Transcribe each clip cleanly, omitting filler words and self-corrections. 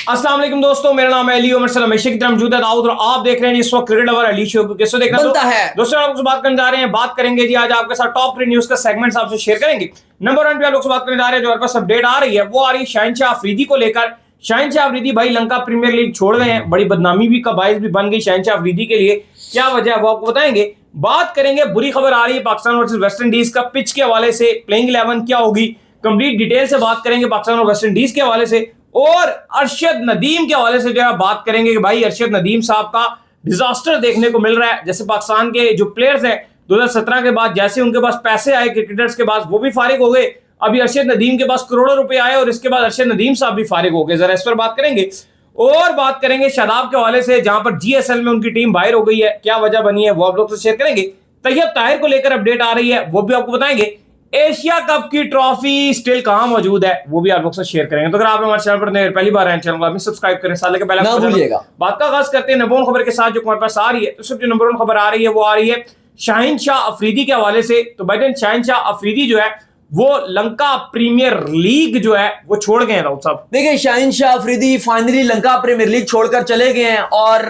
अस्सलाम वालेकुम दोस्तों, मेरा नाम है अली उमर सलाम हमेशा की तरह मौजूद है दाऊद और आप देख रहे हैं इस वक्त क्रिकेट लवर अली शो को। किसको देखना बनता है दोस्तों, आप लोग बात करने जा रहे हैं, बात करेंगे जी आज आपके साथ टॉप 3 न्यूज का सेगमेंट्स आपसे शेयर करेंगे। नंबर 1 पे आप लोग से बात करने जा रहे हैं, जो हमारे पास अपडेट आ रही है वो आ रही है शाहिनशाह अफरीदी को लेकर। शाहिनशाह अफरीदी भाई लंका प्रीमियर लीग छोड़ गए हैं, बड़ी बदनामी भी का बायस भी बन गई शाहिनशाह अफरीदी के लिए। क्या वजह है वो आपको बताएंगे। बात करेंगे, बुरी खबर आ रही है पाकिस्तान वर्सेस वेस्ट इंडीज का पिच के हवाले से, प्लेइंग 11 क्या होगी, कंप्लीट डिटेल से बात करेंगे पाकिस्तान और वेस्ट इंडीज के हवाले से। और अरशद नदीम के हवाले से जो है बात करेंगे कि भाई अरशद नदीम साहब का डिजास्टर देखने को मिल रहा है। जैसे पाकिस्तान के जो प्लेयर्स हैं 2017 के बाद जैसे उनके पास पैसे आए क्रिकेटर्स के पास, वो भी फारिग हो गए। अभी अरशद नदीम के पास करोड़ों रुपए आए और इसके बाद अरशद नदीम साहब भी फारिग हो गए। जरा इस पर बात करेंगे। और बात करेंगे शादाब के हवाले से, जहां पर जीएसएल में उनकी टीम बाहर हो गई है, क्या वजह बनी है वो आप लोग से शेयर करेंगे। तैयब ताहिर को लेकर अपडेट आ रही है, वो भी आपको बताएंगे। एशिया कप की ट्रॉफी स्टिल कहां मौजूद है वो भी आप लोग से शेयर करेंगे। तो अगर आप हमारे चैनल पर पहली बार आए, चैनल को सब्सक्राइब करें, साल के पहले ना भूलिएगा। बात का आगाज करते हैं नंबर 1 खबर के साथ जो हमारे पास आ रही है। तो सबसे नंबर 1 खबर आ रही है वो आ रही है शाहिनशाह अफरीदी के हवाले से। तो भाईजान शाहिनशाह अफरीदी जो है वो लंका प्रीमियर लीग जो है वो छोड़ गए हैं राउत साहब। देखिए, Shaheen Shah Afridi finally Lanka premier league छोड़कर चले गए हैं और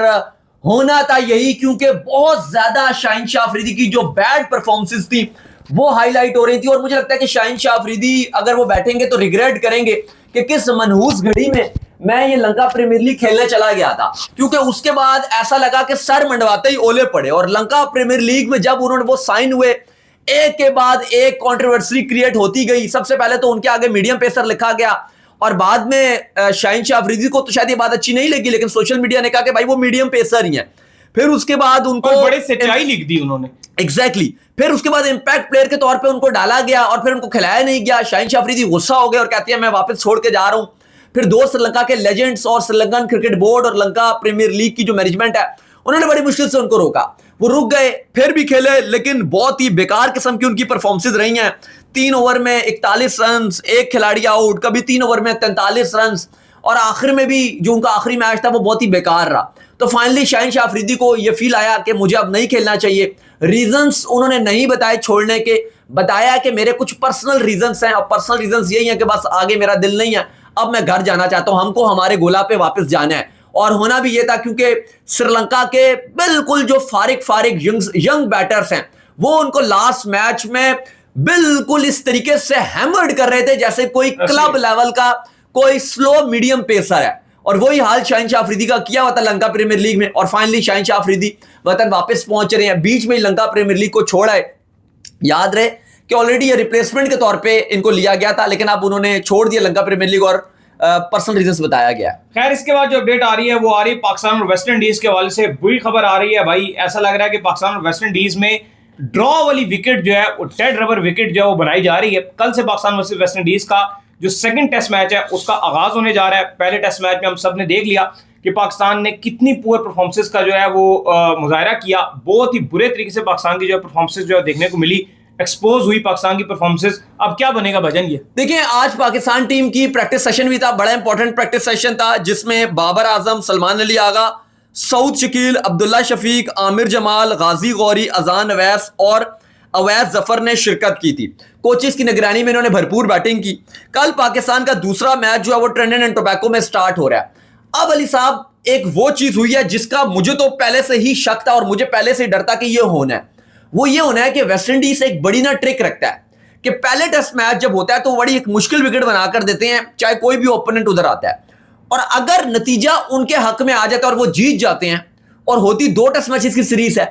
होना था यही, क्योंकि बहुत ज्यादा शाहिनशाह अफरीदी की जो बैड परफॉर्मेंसेस थी वो हाईलाइट हो रही थी। और मुझे लगता है कि शाहिनशाह अफरीदी अगर वो बैठेंगे तो रिग्रेट करेंगे कि किस मनहूस घड़ी में मैं ये लंका प्रीमियर लीग खेलने चला गया था, क्योंकि उसके बाद ऐसा लगा कि सर मंडवाते ही ओले पड़े। और लंका प्रीमियर लीग में जब उन्होंने वो साइन हुए, एक के बाद एक कंट्रोवर्सी क्रिएट होती गई। सबसे पहले तो उनके आगे मीडियम पेसर लिखा गया और बाद में शाहिनशाह अफरीदी को तो शायद ये बात अच्छी नहीं लगी, लेकिन सोशल मीडिया ने कहा कि भाई वो मीडियम पेसर ही है। फिर उसके बाद उनको बड़े सच्चाई लिख दी उन्होंने। एग्जैक्टली फिर उसके बाद इंपैक्ट प्लेयर के तौर पे उनको डाला गया और फिर उनको खिलाया नहीं गया। शाहिनशाह अफरीदी गुस्सा हो गए और कहती है मैं वापस छोड़ के जा रहा हूं। फिर दो श्रीलंका के लेजेंड्स और श्रीलंकन क्रिकेट बोर्ड और लंका प्रीमियर लीग की जो मैनेजमेंट है उन्होंने बड़ी मुश्किल से उनको रोका। वो रुक गए, फिर भी खेले, लेकिन बहुत ही बेकार किस्म की उनकी परफॉर्मेंसेज रही हैं। 3 ओवर में 41 रन, एक खिलाड़ी आउट, कभी 3 ओवर में 43 रन, और आखिर में भी जो उनका आखिरी मैच था वो बहुत ही बेकार रहा। तो फाइनली शाहिनशाह अफरीदी को ये फील आया कि मुझे अब नहीं खेलना चाहिए। रीजंस उन्होंने नहीं बताए छोड़ने के, बताया कि मेरे कुछ पर्सनल रीजंस हैं और पर्सनल रीजंस यही हैं कि बस आगे मेरा दिल नहीं है, अब मैं घर जाना चाहता हूं, हमको हमारे गोला पे वापस जाना है। और होना भी ये था क्योंकि श्रीलंका के बिल्कुल जो फारिग यंग बैटर्स हैं वो उनको लास्ट मैच में बिल्कुल इस तरीके से हैमर्ड कर रहे थे जैसे कोई क्लब लेवल का कोई स्लो मीडियम पेसर है। और वही हाल शाहिनशाह अफरीदी का किया हुआ था लंका प्रीमियर लीग में। और फाइनली शाहिनशाह अफरीदी वतन वापस पहुंच रहे हैं। बीच में ही लंका प्रीमियर लीग को छोड़ा है। याद रहे कि ऑलरेडी ये रिप्लेसमेंट के तौर पे इनको लिया गया था, लेकिन अब उन्होंने छोड़ दिया लंका प्रीमियर लीग और पर्सनल रीजंस बताया गया। खैर, इसके बाद जो अपडेट आ रही है वो आ रही है पाकिस्तान और वेस्ट इंडीज के हवाले से। बुरी खबर आ रही है भाई, ऐसा लग रहा है कि पाकिस्तान और वेस्ट इंडीज में ड्रॉ वाली विकेट जो है वो डेड रबर विकेट जो है वो बनाई जा रही है। कल से पाकिस्तान वर्सेस वेस्ट इंडीज का जो सेकंड टेस्ट मैच है उसका आगाज होने जा रहा है। पहले टेस्ट मैच में हम सब ने देख लिया कि पाकिस्तान ने कितनी पुअर परफॉर्मेंसेस का जो है वो मुजाहरा किया। बहुत ही बुरे तरीके से पाकिस्तान की जो परफॉर्मेंसेस जो है देखने को मिली, एक्सपोज हुई पाकिस्तान की परफॉर्मेंसेस। अब क्या बनेगा भजन ये देखिए, आज पाकिस्तान टीम की प्रैक्टिस सेशन भी था, बड़ा इंपॉर्टेंट प्रैक्टिस सेशन था जिसमें बाबर आजम, सलमान अली आगा, सऊद शकील, अब्दुल्ला शफीक, आमिर जमाल, गाजी गौरी, अजान अवैस और अवैस जफर ने शिरकत की थी। कोचेस की निगरानी में इन्होंने भरपूर बैटिंग की। कल पाकिस्तान का दूसरा मैच जो है वो ट्रिनिडाद एंड टोबैगो में स्टार्ट हो रहा है। अब अली साहब, एक वो चीज हुई है जिसका मुझे तो पहले से ही शक था और मुझे पहले से ही डर था कि ये होना है। वो ये होना है कि वेस्ट इंडीज एक बड़ी ना ट्रिक रखता है कि पहले टेस्ट मैच जब होता है तो बड़ी एक मुश्किल विकेट बनाकर देते हैं, चाहे कोई भी ओपोनेंट उधर आता है। और अगर नतीजा उनके हक में आ जाता है और वो जीत जाते हैं, और होती 2 टेस्ट मैचेस की सीरीज है,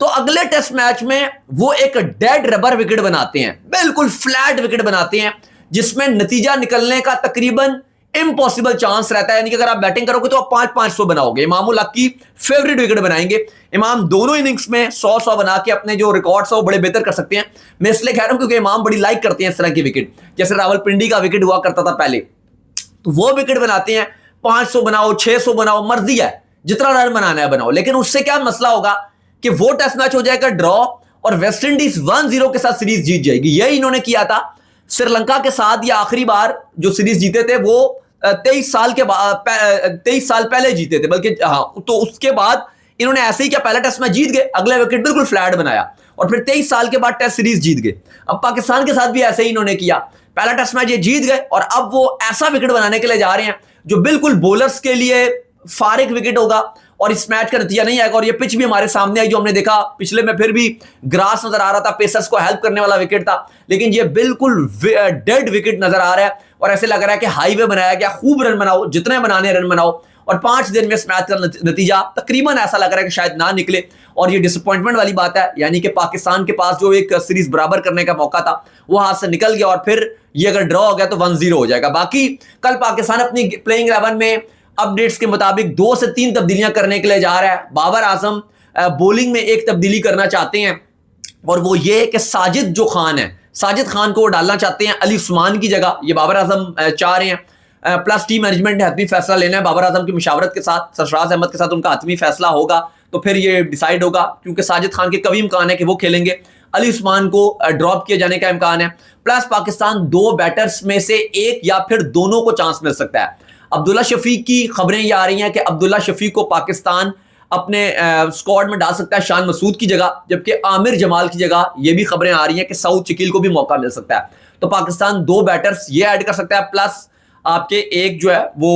तो अगले टेस्ट मैच में वो एक डेड रबर विकेट बनाते हैं, बिल्कुल फ्लैट विकेट बनाते हैं जिसमें नतीजा निकलने का तकरीबन इम्पॉसिबल चांस रहता है। यानी कि अगर आप बैटिंग करोगे तो आप 500-500 बनाओगे। इमामुल हक की फेवरेट विकेट बनाएंगे। इमाम दोनों इनिंग्स में 100-100 बना के अपने जो रिकॉर्ड्स है वो बड़े बेहतर कर सकते हैं। मैं इसलिए कह रहा हूं क्योंकि इमाम बड़ी लाइक करते हैं इस तरह की विकेट, जैसे रावलपिंडी का विकेट हुआ करता था पहले, तो वो विकेट बनाते हैं। 500 बनाओ, 600 बनाओ, मर्जी है, जितना रन बनाना है बनाओ। लेकिन उससे क्या मसला होगा कि वो टेस्ट मैच हो जाएगा ड्रॉ और वेस्ट इंडीज 1-0 के साथ सीरीज जीत जाएगी। यही इन्होंने किया था श्रीलंका के साथ। ये आखिरी बार जो सीरीज जीते थे वो 23 साल पहले जीते थे, बल्कि हाँ, तो उसके बाद इन्होंने ऐसे ही क्या पहला टेस्ट मैच जीत गए, अगला विकेट बिल्कुल फ्लैट बनाया और फिर 23 साल के बाद टेस्ट सीरीज जीत गए। अब पाकिस्तान के साथ भी ऐसे ही इन्होंने किया, पहला टेस्ट मैच ये जीत गए और अब वो ऐसा विकेट बनाने के लिए जा रहे हैं जो बिल्कुल बॉलर्स के लिए फारिग विकेट होगा और इस मैच का नतीजा नहीं आएगा। और ये पिच भी हमारे सामने आई जो हमने देखा पिछले में, फिर भी ग्रास नजर आ रहा था, पेसर्स को हेल्प करने वाला विकेट था, लेकिन ये बिल्कुल डेड विकेट नजर आ रहा है और ऐसे लग रहा है कि हाईवे बनाया गया, खूब रन बनाओ, जितने बनाने रन बनाओ। और 5 दिन में इस मैच का नतीजा तकरीबन ऐसा लग रहा है कि शायद ना निकले और ये डिसअपॉइंटमेंट वाली बात है, यानी कि पाकिस्तान के पास जो एक सीरीज बराबर करने का मौका था वो हाथ से निकल गया और फिर ये अगर ड्रॉ हो गया तो 1-0 हो जाएगा। बाकी कल पाकिस्तान अपनी प्लेइंग 11 में अपडेट्स के मुताबिक 2 से 3 तब्दीलियां करने के लिए जा रहा है। बाबर आजम बॉलिंग में एक तब्दीली करना चाहते हैं और वो ये कि साजिद जो खान है, साजिद खान को वो डालना चाहते हैं अली उस्मान की जगह, ये बाबर आजम चाह रहे हैं। प्लस टीम मैनेजमेंट ने हतमी फैसला लेना है बाबर आजम की मशावरत के साथ, सरफराज अहमद के साथ उनका हतमी फैसला होगा तो फिर ये डिसाइड होगा, क्योंकि साजिद खान के कभी इम्कान है कि वो खेलेंगे, अली उस्मान को ड्रॉप किए जाने का इम्कान है। प्लस पाकिस्तान 2 बैटर्स में से एक या फिर दोनों को चांस मिल सकता है। अब्दुल्ला शफीक की खबरें ये आ रही हैं कि अब्दुल्ला शफीक को पाकिस्तान अपने स्क्वाड में डाल सकता है शान मसूद की जगह, जबकि आमिर जमाल की जगह ये भी खबरें आ रही हैं कि सऊद शकील को भी मौका मिल सकता है। तो पाकिस्तान 2 बैटर्स ये ऐड कर सकता है, प्लस आपके एक जो है वो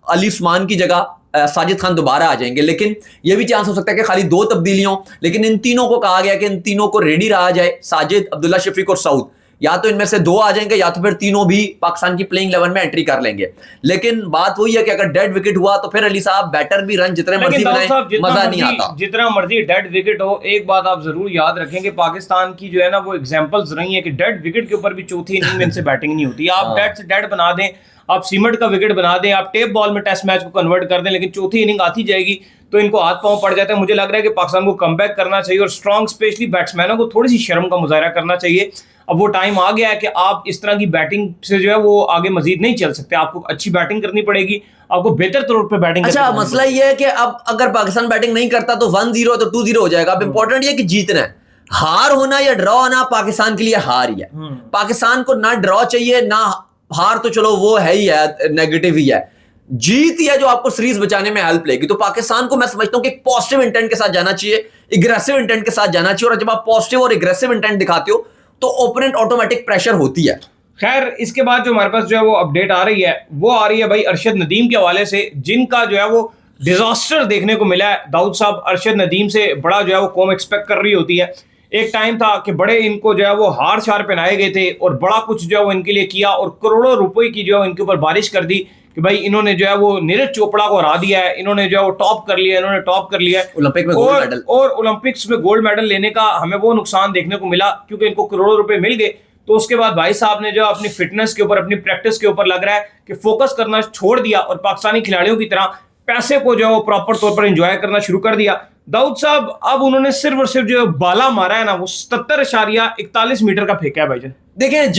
अली उस्मान की जगह साजिद खान दोबारा आ जाएंगे। लेकिन यह भी चांस हो सकता है कि खाली 2 तब्दीलियों, लेकिन इन तीनों को कहा गया कि इन तीनों को रेडी रहा जाए, साजिद, अब्दुल्ला शफीक और सऊद, या तो इनमें से 2 आ जाएंगे या तो फिर तीनों भी पाकिस्तान की प्लेइंग 11 में एंट्री कर लेंगे। लेकिन बात वही है कि अगर डेड विकेट हुआ तो फिर अली साहब बैटर भी रन जितने मर्जी बनाए मजा नहीं आता। जितना मर्जी डेड विकेट हो, एक बात आप जरूर याद रखें कि पाकिस्तान की जो है ना वो एग्जांपल्स रही है कि डेड विकेट के ऊपर भी चौथी इनिंग में इनसे बैटिंग नहीं होती। आप डेड से डेड बना दें, आप सीमेंट का विकेट बना दें, आप टेप बॉल में टेस्ट मैच को कन्वर्ट कर दें, लेकिन चौथी इनिंग आती जाएगी तो इनको हाथ पांव पड़ जाते हैं। मुझे लग रहा है कि पाकिस्तान को कमबैक करना चाहिए और स्ट्रॉन्ग स्पेशली बैट्समैनों को थोड़ी सी शर्म का मुजाहरा करना चाहिए। अब वो टाइम आ गया है कि आप इस तरह की बैटिंग से जो है वो आगे मजीद नहीं चल सकते, आपको अच्छी बैटिंग करनी पड़ेगी, आपको बेहतर तौर पर बैटिंग। अच्छा, मसला ये है कि अब अगर पाकिस्तान बैटिंग नहीं करता तो 1-0 तो 2-0 हो जाएगा। अब इंपॉर्टेंट ये कि जीतना है, हार होना या ड्रॉ होना पाकिस्तान के लिए हार ही है। पाकिस्तान को ना ड्रॉ चाहिए ना हार, तो चलो वो है ही है, नेगेटिव ही है। जीत ही है जो आपको सीरीज बचाने में हेल्प लेगी। तो पाकिस्तान को मैं समझता हूं कि एक पॉजिटिव इंटेंट के साथ जाना चाहिए, एग्रेसिव इंटेंट के साथ जाना चाहिए, और जब आप पॉजिटिव और एग्रेसिव इंटेंट दिखाते हो तो ओपोनेंट ऑटोमेटिक प्रेशर होती है। खैर, इसके बाद जो हमारे पास जो है वो अपडेट आ रही है वो आ रही है भाई अरशद नदीम के हवाले से, जिनका जो है वो डिजास्टर देखने को मिला है। दाऊद साहब अरशद नदीम से बड़ा जो है वो कौम एक्सपेक्ट कर रही होती है। एक टाइम था कि बड़े इनको जो है वो हार शार पहनाए गए थे और बड़ा कुछ जो है वो इनके लिए किया और करोड़ों रुपए की जो है इनके ऊपर बारिश कर दी कि भाई इन्होंने जो है वो नीरज चोपड़ा को हरा दिया है, इन्होंने जो है वो टॉप कर लिया, इन्होंने टॉप कर लिया है ओलंपिक में गोल्ड मेडल, और ओलंपिक्स में गोल्ड मेडल लेने का हमें वो नुकसान देखने को मिला क्योंकि इनको करोड़ों रुपए मिल गए। तो उसके बाद भाई साहब ने जो अपनी फिटनेस के ऊपर, अपनी प्रैक्टिस के ऊपर लग रहा है कि फोकस करना छोड़ दिया और पाकिस्तानी खिलाड़ियों की तरह पैसे को जो है वो प्रॉपर तौर पर एंजॉय करना शुरू कर दिया। दाऊद साहब अब उन्होंने सिर्फ और सिर्फ जो बाला मारा है ना वो 77.41 मीटर का फेंका है भाईजान। देखिं,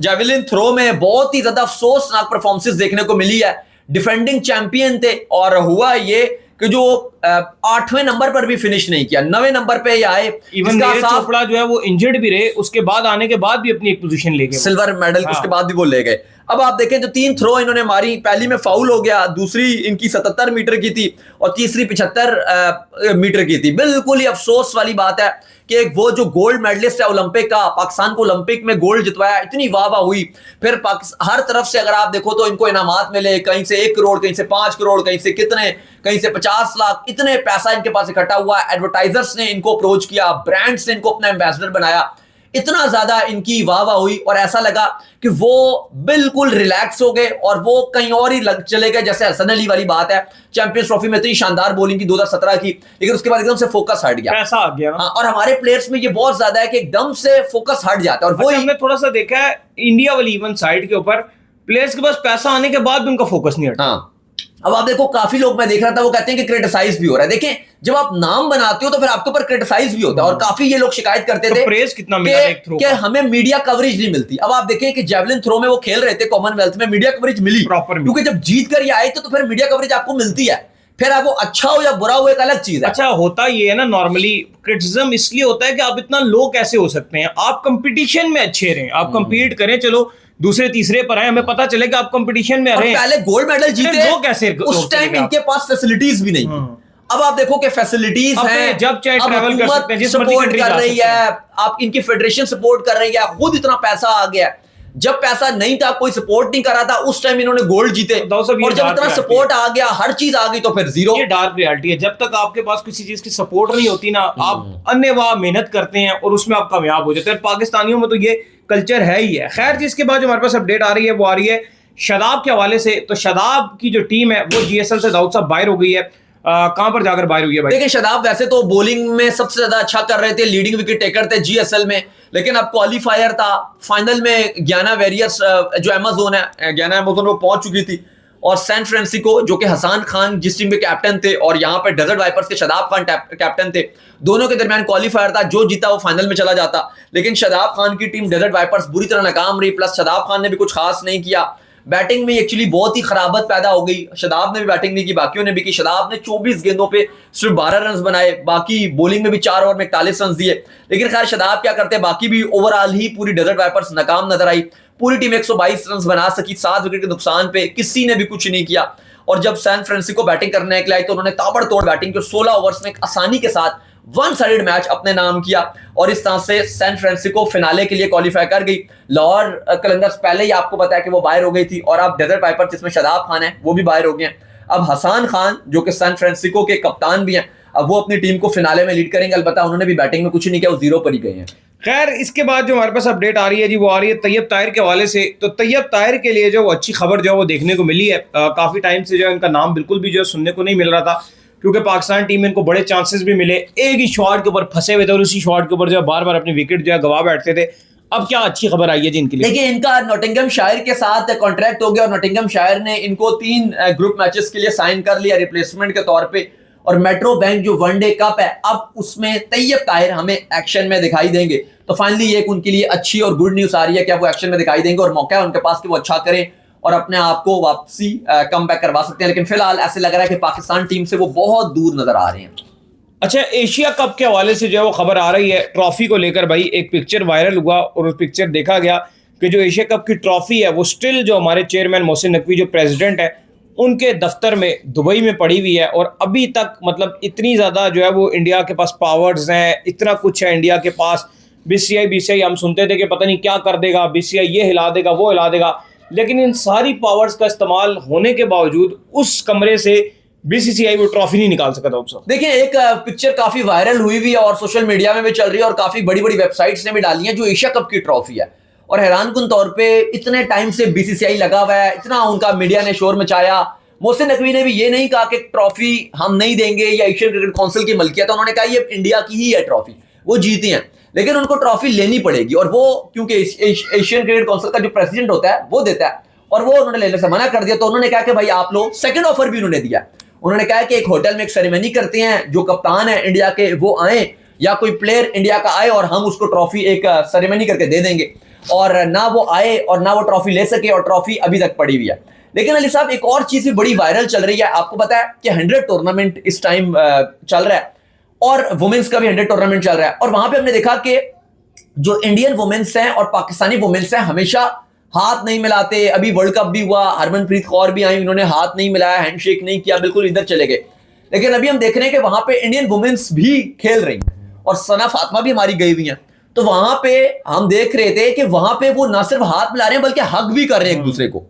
जेवलिन थ्रो में बहुत ही ज्यादा अफसोसनाक परफॉर्मेंसेस देखने को मिली है। डिफेंडिंग चैंपियन थे और हुआ ये कि जो 8वें नंबर पर भी फिनिश नहीं किया, 9वें नंबर पे आए। इवन नीरज चोपड़ा जो है वो इंजर्ड भी रहे, उसके बाद आने के बाद भी अपनी एक पोजीशन ले गए, सिल्वर मेडल उसके बाद भी वो ले गए। अब आप देखें जो 3 थ्रो इन्होंने मारी, पहली में फाउल हो गया, दूसरी इनकी 77 मीटर की थी और तीसरी 75 मीटर की थी। बिल्कुल ही अफसोस वाली बात है कि वो जो गोल्ड मेडलिस्ट है ओलंपिक का, पाकिस्तान को ओलंपिक में गोल्ड जितवाया, इतनी वाह वाह हुई, फिर हर तरफ से अगर आप देखो तो इनको इनामात मिले, कहीं से 1 करोड़, कहीं से 5 करोड़, कहीं से कितने, कहीं से 50 लाख, इतने पैसा इनके पास इकट्ठा हुआ। एडवर्टाइजर्स ने इनको अप्रोच किया, ब्रांड्स ने इनको अपना एम्बेसडर बनाया, इतना ज्यादा इनकी वाह वाह हुई और ऐसा लगा कि वो बिल्कुल रिलैक्स हो गए और वो कहीं और ही चले गए। जैसे हसन अली वाली बात है, चैंपियंस ट्रॉफी में इतनी शानदार बॉलिंग की 2017 की, लेकिन उसके बाद एकदम से फोकस हट गया, पैसा आ गया। हाँ, और हमारे प्लेयर्स में ये बहुत ज्यादा है कि एकदम से फोकस हट जाता है। और वो हमने थोड़ा सा देखा है इंडिया वाली इवन साइड के ऊपर, प्लेयर्स के पास पैसा आने के बाद भी उनका फोकस नहीं हटा। हाँ, अब आप देखो काफी लोग मैं देख रहा था वो कहते हैं कि क्रिटिसाइज भी हो रहा है। देखें, जब आप नाम बनाते हो तो फिर आपके ऊपर क्रिटिसाइज भी होता है और काफी ये लोग शिकायत करते थे प्रेज कितना मिला एक थ्रो कि हमें मीडिया कवरेज नहीं मिलती। अब आप देखें कि जेवलिन थ्रो में वो खेल रहे थे कॉमनवेल्थ में, मीडिया कवरेज मिली प्रॉपर, क्योंकि जब जीत कर ये आए तो फिर मीडिया कवरेज आपको मिलती है। फिर आप वो अच्छा हो या बुरा हो एक अलग चीज है। अच्छा, होता ये है ना, नॉर्मली क्रिटिसिज्म इसलिए होता है कि आप इतना लो कैसे हो सकते हैं, आप कंपटीशन में अच्छे रहें, आप कंपीट करें, चलो दूसरे तीसरे पर आए, हमें पता चले कि आप कंपटीशन में रहे। पहले गोल्ड मेडल जीते कैसे उस टाइम इनके पास फैसिलिटीज भी नहीं थी। अब आप देखो कि फैसिलिटीज हैं, जब चाहे ट्रैवल कर सकते हैं, जिस मर्जी सपोर्ट कर रही है, आप इनकी फेडरेशन सपोर्ट कर रही है, खुद इतना पैसा आ गया। जब पैसा नहीं था, कोई सपोर्ट नहीं कर रहा था, उस टाइम इन्होंने गोल्ड जीते, दाऊद साहब, ये और जब डार्क इतना रियलिटी सपोर्ट आ गया, हर चीज आ गई, तो फिर जीरो। ये डार्क रियलिटी है। जब तक आपके पास किसी चीज की सपोर्ट नहीं होती ना, आप अन्यवाह मेहनत करते हैं और उसमें आप कामयाब हो जाते हैं। पाकिस्तानियों में तो ये कल्चर है ही है। खैर, जिसके बाद जो हमारे पास अपडेट आ रही है वो आ रही है शादाब के हवाले से। तो शादाब की जो टीम है वो जीएसएल से दाऊद साहब बाहर हो गई है। कहां पर जाकर बाहर हुई है भाई? देखिए, शादाब वैसे तो बॉलिंग में सबसे ज्यादा अच्छा कर रहे थे, लीडिंग विकेट टेकर थे जीएसएल में, लेकिन अब क्वालिफायर था, फाइनल में गियाना वॉरियर्स जो अमेजोन है, गियाना अमेजोन वो पहुंच चुकी थी, और सैन फ्रांसिस्को जो कि हसन खान जिस टीम के कैप्टन थे, और यहाँ पे डेजर्ट वाइपर्स के शादाब खान कैप्टन थे, दोनों के दरमियान क्वालिफायर था, जो जीता वो फाइनल में चला जाता। लेकिन शादाब खान की टीम डेजर्ट वाइपर्स बुरी तरह नाकाम रही, प्लस शादाब खान ने भी कुछ खास नहीं किया। बैटिंग में एक्चुअली बहुत ही खराबत पैदा हो गई, शादाब ने भी बैटिंग नहीं की, बाकियों ने भी की। शादाब ने 24 गेंदों पे सिर्फ 12 रन बनाए, बाकी बॉलिंग में भी 4 ओवर में 41 रन दिए। लेकिन खैर, शादाब क्या करते हैं, बाकी भी ओवरऑल ही पूरी डेजर्ट वाइपर्स नाकाम नजर आई। पूरी टीम 122 रन बना सकी 7 विकेट के नुकसान पे, किसी ने भी कुछ नहीं किया। और जब सैन फ्रांसिस्को बैटिंग करने के लिए आई तो उन्होंने ताबड़तोड़ बैटिंग की, 16 ओवर्स में आसानी के साथ वन साइडेड मैच अपने नाम किया, और इस तरह से सैन फ्रांसिस्को फिनाले के लिए क्वालिफाई कर गई। लाहौर कलंदर्स पहले ही आपको बताया कि वो बाहर हो गई थी, और अब डेजर्ट वाइपर्स जिसमें शादाब खान है वो भी बाहर हो गए हैं। अब हसन खान जो कि सैन फ्रांसिस्को के कप्तान भी हैं, अब वो अपनी टीम को फिनाले में लीड करेंगे। अलबत्ता उन्होंने भी बैटिंग में कुछ नहीं किया, वो 0 पर ही गए हैं। खैर, इसके बाद जो हमारे पास अपडेट आ रही है जी वो आ रही है तैयब ताहिर के हवाले से। तो तैयब ताहिर के लिए जो अच्छी खबर जो है वो देखने को मिली है। काफी टाइम से जो है इनका नाम बिल्कुल भी जो है सुनने को नहीं मिल रहा था, क्योंकि पाकिस्तान टीम में इनको बड़े चांसेस भी मिले, एक ही शॉट के ऊपर फंसे हुए थे और उसी शॉट के ऊपर जो है बार बार अपनी विकेट जो है गवा बैठते थे। अब क्या अच्छी खबर आई है जी इनके लिए? देखिए, इनका नॉटिंघमशायर के साथ कॉन्ट्रैक्ट हो गया, और नॉटिंघमशायर ने इनको 3 ग्रुप मैचेस के लिए साइन कर लिया रिप्लेसमेंट के तौर पे। और मेट्रो बैंक जो वनडे कप है, अब उसमें तैयब ताहिर हमें एक्शन में दिखाई देंगे। तो फाइनली ये उनके लिए अच्छी और गुड न्यूज आ रही है कि अब वो एक्शन में दिखाई देंगे, और मौका है उनके पास कि वो अच्छा करें और अपने आप को वापसी कम बैक करवा सकते हैं। लेकिन फिलहाल ऐसे लग रहा है कि पाकिस्तान टीम से वो बहुत दूर नजर आ रहे हैं। अच्छा, एशिया कप के हवाले से जो है वो खबर आ रही है ट्रॉफी को लेकर भाई। एक पिक्चर वायरल हुआ और उस पिक्चर देखा गया कि जो एशिया कप की ट्रॉफी है वो स्टिल जो हमारे चेयरमैन मोहसिन नकवी जो प्रेसिडेंट है उनके दफ्तर में दुबई में पड़ी हुई है। और अभी तक मतलब इतनी ज़्यादा जो है वो इंडिया के पास पावर्स हैं, इतना कुछ है इंडिया के पास। बीसीसीआई हम सुनते थे कि पता नहीं क्या कर देगा, बीसीसीआई ये हिला देगा वो हिला देगा, लेकिन इन सारी पावर्स का इस्तेमाल होने के बावजूद उस कमरे से बीसीसीआई वो ट्रॉफी नहीं निकाल सका था। देखिए, एक पिक्चर काफी वायरल हुई हुई है और सोशल मीडिया में भी चल रही है, और काफी बड़ी बड़ी वेबसाइट्स ने भी डाली है, जो एशिया कप की ट्रॉफी है। और हैरानकुन तौर पे इतने टाइम से बीसीसीआई लगा हुआ है, इतना उनका मीडिया ने शोर मचाया। मोहसिन नकवी ने भी ये नहीं कहा कि ट्रॉफी हम नहीं देंगे या एशियन क्रिकेट काउंसिल की मलकियत, उन्होंने कहा ये इंडिया की ही है ट्रॉफी, वो जीती हैं, लेकिन उनको ट्रॉफी लेनी पड़ेगी। और वो क्योंकि एशियन क्रिकेट काउंसिल का जो प्रेसिडेंट होता है वो देता है, और वो उन्होंने लेने से मना कर दिया। तो उन्होंने कहा कि भाई आप लोग, सेकंड ऑफर भी उन्होंने दिया, उन्होंने कहा कि एक होटल में एक सेरेमनी करते हैं, जो कप्तान है इंडिया के वो आए या कोई प्लेयर इंडिया का आए, और हम उसको ट्रॉफी एक सेरेमनी करके दे देंगे। और ना वो आए और ना वो ट्रॉफी ले सके, और ट्रॉफी अभी तक पड़ी हुई है। लेकिन अली साहब, एक और चीज भी बड़ी वायरल चल रही है। आपको पता है कि 100 टूर्नामेंट इस टाइम चल रहा है, और वुमेन्स का भी 100 टूर्नामेंट चल रहा है। और वहां पे हमने देखा कि जो इंडियन वुमेन्स हैं और पाकिस्तानी वुमेन्स हैं हमेशा हाथ नहीं मिलाते। अभी वर्ल्ड कप भी हुआ, हरमनप्रीत कौर भी आई, उन्होंने हाथ नहीं मिलाया, हैंडशेक नहीं किया, बिल्कुल इधर चले गए। लेकिन अभी हम देख रहे हैं कि वहां पे इंडियन वुमेन्स भी खेल रही हैं, और सना फातिमा भी हमारी गई हुई हैं। तो वहां पे हम देख रहे थे कि वहां पे वो ना सिर्फ हाथ मिला रहे हैं बल्कि हक भी कर रहे हैं एक दूसरे को।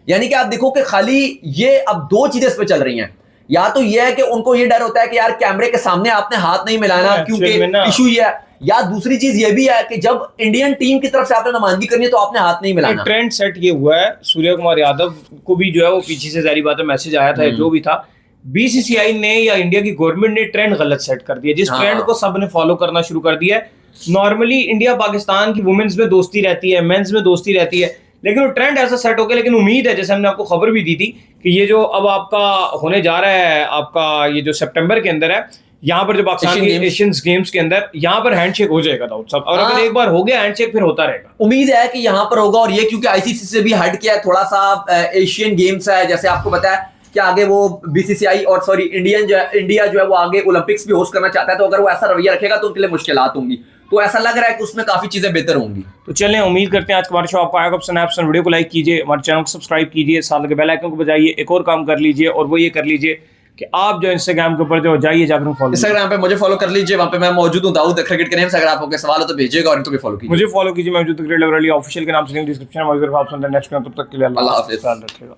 यानी कि आप देखो कि खाली ये अब 2 चीजें इस पे चल रही हैं। या तो ये है कि उनको ये डर होता है कि यार कैमरे के सामने आपने हाथ नहीं मिलाना क्योंकि इशू ये है, या दूसरी चीज ये भी है कि जब इंडियन टीम की तरफ से आपने नुमाइंदगी करनी है तो आपने हाथ नहीं मिलाना। ट्रेंड सेट ये हुआ है, सूर्य कुमार यादव को भी जो है वो पीछे से जारी बात है मैसेज आया था, जो भी था, बीसीसीआई ने या इंडिया की गवर्नमेंट ने ट्रेंड गलत सेट कर दिया, जिस ट्रेंड को सब ने फॉलो करना शुरू कर दिया है। नॉर्मली इंडिया पाकिस्तान की वुमेन्स में दोस्ती रहती है, मेंस में दोस्ती रहती है, लेकिन वो ट्रेंड ऐसा सेट हो गया। लेकिन उम्मीद है, जैसे हमने आपको खबर भी दी थी, कि ये जो अब आपका होने जा रहा है, आपका ये जो सितंबर के अंदर है, यहाँ पर जो पाकिस्तान के एशियन गेम्स के अंदर यहाँ पर हैंडशेक हो जाएगा दाऊद साहब, और अगर एक बार हो गया हैंडशेक फिर होता रहेगा। उम्मीद है कि यहाँ पर होगा, और ये क्योंकि आईसीसी से भी हट किया है थोड़ा सा, एशियन गेम्स है, जैसे आपको पता है कि आगे वो बीसीसीआई और सॉरी इंडिया जो है वो आगे ओलंपिक्स भी होस्ट करना चाहता है। तो अगर वो ऐसा रवैया रखेगा तो उनके लिए मुश्किलात होंगी। तो ऐसा लग रहा है कि उसमें काफी चीजें बेहतर होंगी। तो चलें, उम्मीद करते हैं आज का हमारा शो आपको आएगा पसंद। वीडियो को लाइक कीजिए, हमारे चैनल को सब्सक्राइब कीजिए, साथ के बेल आइकन को बजाइए, एक और काम कर लीजिए, और वो ये कर लीजिए कि आप जो इंस्टाग्राम के ऊपर जो जाइए जाकर फॉलो इंस्टाग्राम पे मुझे फॉलो कर लीजिए, वहां पे मैं मौजूद हूँ दाऊद क्रिकेट के नेम से। अगर आपको कोई सवाल हो तो भेजिएगा और इनको भी फॉलो कीजिए। मुझे फॉलो कीजिए, मैं मौजूद क्रिकेट ऑफिशियल के नाम से लिंक डिस्क्रिप्शन में मौजूद है। आप सुनते हैं नेक्स्ट, तब तक के लिए अल्लाह हाफिज। ख्याल रखिएगा।